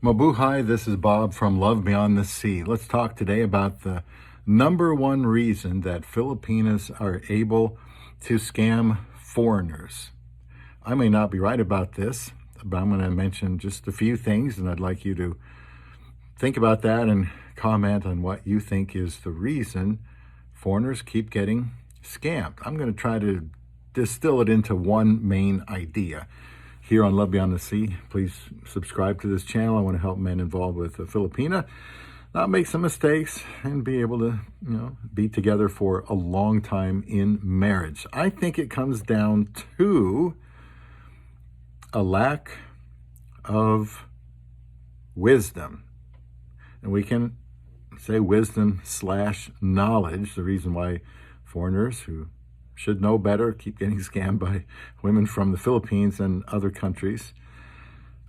Mabuhay, this is Bob from Love Beyond the Sea. Let's talk today about the number one reason that Filipinas are able to scam foreigners. I may not be right about this, but I'm going to mention just a few things, and I'd like you to think about that and comment on what you think is the reason foreigners keep getting scammed. I'm going to try to distill it into one main idea. Here on Love Beyond the Sea, please subscribe to this channel. I want to help men involved with Filipina not make some mistakes and be able to, be together for a long time in marriage. I think it comes down to a lack of wisdom. And we can say wisdom/knowledge, the reason why foreigners who should know better keep getting scammed by women from the Philippines and other countries.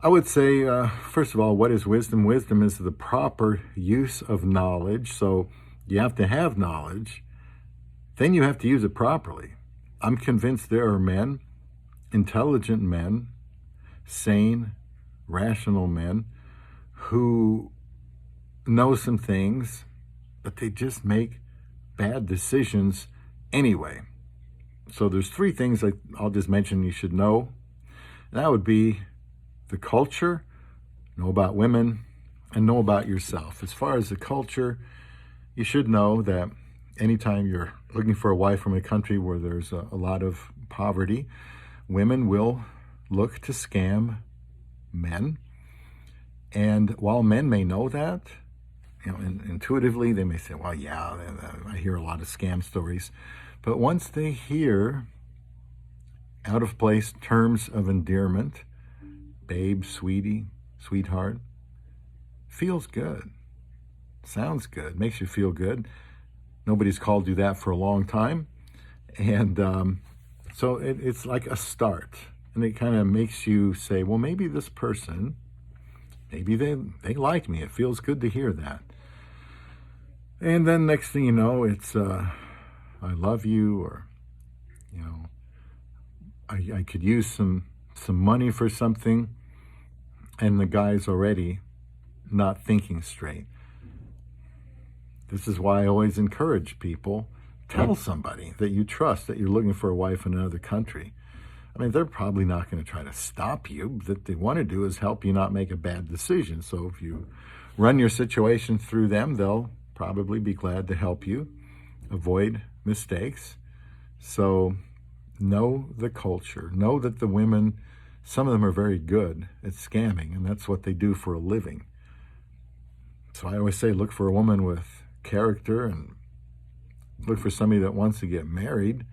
I would say, first of all, what is wisdom? Wisdom is the proper use of knowledge. So you have to have knowledge. Then you have to use it properly. I'm convinced there are men, intelligent men, sane, rational men, who know some things, but they just make bad decisions anyway. So there's three things I'll just mention you should know. And that would be the culture, know about women, and know about yourself. As far as the culture, you should know that anytime you're looking for a wife from a country where there's a lot of poverty, women will look to scam men. And while men may know that, intuitively they may say, well, yeah, I hear a lot of scam stories. But once they hear out-of-place terms of endearment, babe, sweetie, sweetheart, feels good, sounds good, makes you feel good. Nobody's called you that for a long time. And so it's like a start. And it kind of makes you say, well, maybe this person, maybe they like me. It feels good to hear that. And then next thing you know, it's I love you, or I could use some money for something, and the guy's already not thinking straight. This is why I always encourage people, tell somebody that you trust that you're looking for a wife in another country. I mean, they're probably not going to try to stop you. What they want to do is help you not make a bad decision. So if you run your situation through them, they'll probably be glad to help you avoid mistakes. So know the culture. Know that the women, some of them are very good at scamming, and that's what they do for a living. So I always say, look for a woman with character, and look for somebody that wants to get married.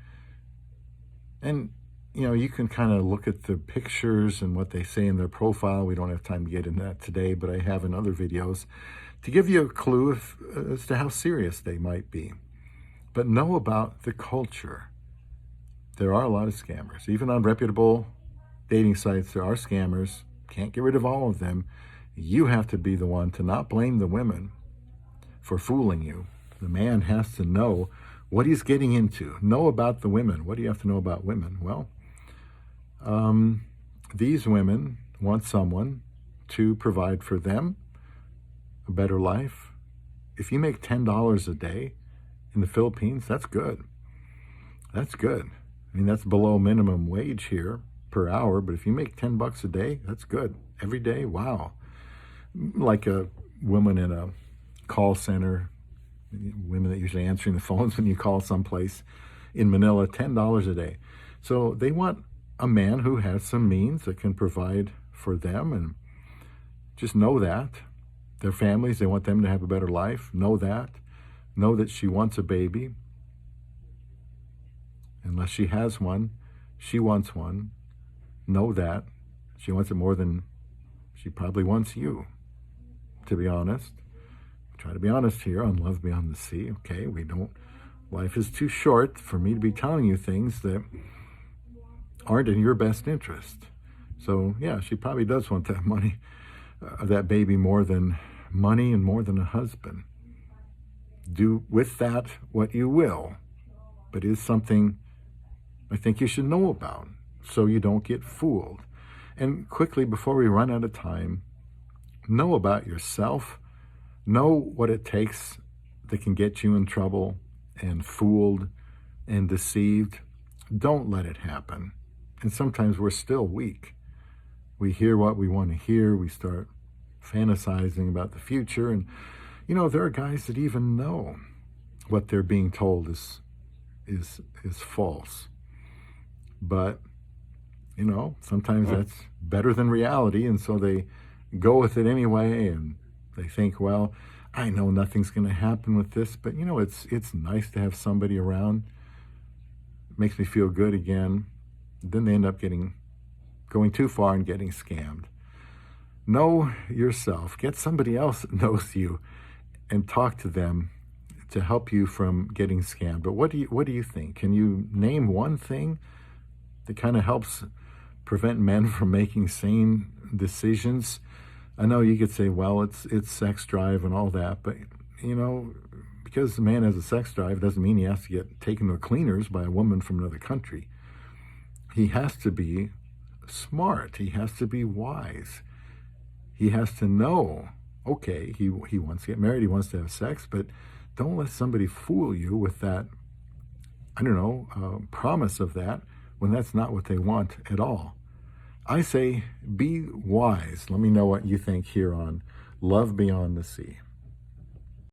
And you can kind of look at the pictures and what they say in their profile. We don't have time to get into that today, but I have in other videos to give you a clue as to how serious they might be. But know about the culture. There are a lot of scammers. Even on reputable dating sites, there are scammers. Can't get rid of all of them. You have to be the one to not blame the women for fooling you. The man has to know what he's getting into. Know about the women. What do you have to know about women? Well, these women want someone to provide for them a better life. If you make $10 a day in the Philippines, that's good. That's good. I mean, that's below minimum wage here per hour, but if you make $10 a day, that's good. Every day, wow. Like a woman in a call center, women that usually answering the phones when you call someplace in Manila, $10 a day. So they want a man who has some means that can provide for them, and just know that. Their families, they want them to have a better life. Know that. Know that she wants a baby. Unless she has one, she wants one. Know that. She wants it more than she probably wants you, to be honest. Try to be honest here on Love Beyond the Sea, okay? Life is too short for me to be telling you things that aren't in your best interest. So, yeah, she probably does want that money, that baby, more than money and more than a husband. Do with that what you will, but it's something I think you should know about so you don't get fooled. And quickly, before we run out of time, Know about yourself. Know what it takes that can get you in trouble and fooled and deceived. Don't let it happen. And sometimes we're still weak. We hear what we want to hear. We start fantasizing about the future. And, there are guys that even know what they're being told is false. But, sometimes that's better than reality. And so they go with it anyway. And they think, well, I know nothing's going to happen with this, but it's nice to have somebody around. It makes me feel good again. Then they end up going too far and getting scammed. Know yourself. Get somebody else that knows you and talk to them to help you from getting scammed. But what do you think? Can you name one thing that kind of helps prevent men from making sane decisions? I know you could say, well, it's sex drive and all that, but because the man has a sex drive doesn't mean he has to get taken to cleaners by a woman from another country. He has to be smart. He has to be wise. He has to know, okay, he wants to get married, he wants to have sex, but don't let somebody fool you with that, promise of that when that's not what they want at all. I say be wise. Let me know what you think here on Love Beyond the Sea.